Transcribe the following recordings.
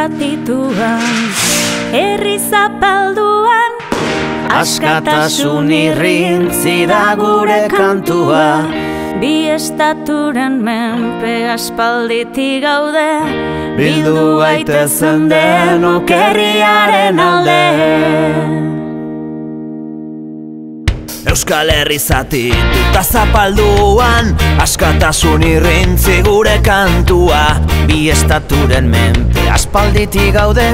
zatituan, herri zapalduan, askatasun irrintzi da gure kantua. Bi estaturen menpe aspalditik gaude, bildu gaitezen denok herriaren alde. Euskal Herri zatituta zapalduan, askatasun irrintzi gure kantua. Bi estaturen menpe aspalditik gaude,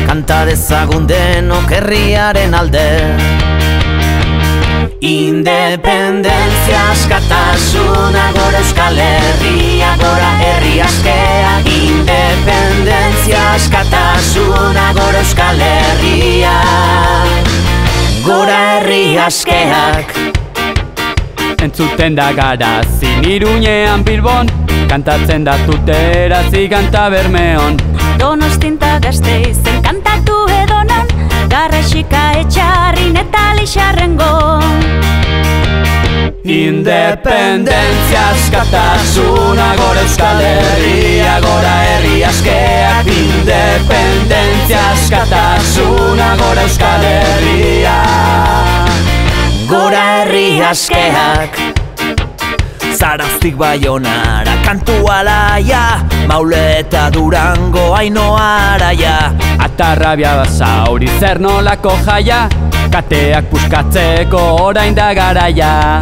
kanta dezagun denok herriaren alde. Independentzia, askatasuna, gora Euskal Herria, gora herri askeak. Independentzia, askatasuna, gora Euskal Herria, gora herri askeak. Entzuten da Garazin Iruñean Bilbon, kantatzen da Tuterazi kanta Bermeon. Donostin ta Gasteizen kantatu edonon, Garrasika Etxarrin eta Lixarrengon. Independentzia, askatasuna, gora Euskal Herria, gora herri askeak. Independentzia, askatasuna, gora Euskal Herria, gora herri askeak. Zarauztik Baionara kantu alaia, Maule eta Durango Ainoa araia. Atarrabia Basauri zer nolako jaia, kateak puskatzeko orain da garaia.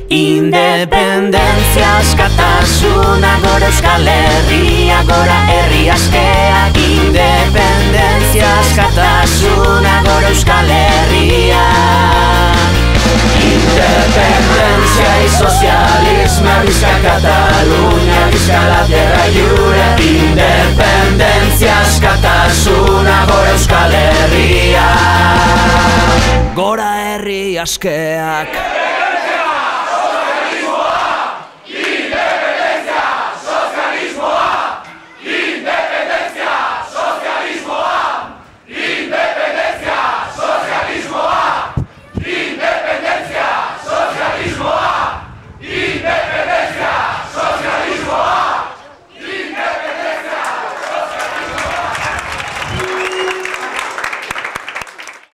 Independentzia, askatasuna, gora Euskal Herria, gora herri askeak. Independentzia, askatasuna, gora Euskal Herria. Independencia y socialismo, visca Cataluña, visca la tierra lliure. Independencia, askatasuna, gora Euskal Herria, gora herri askeak.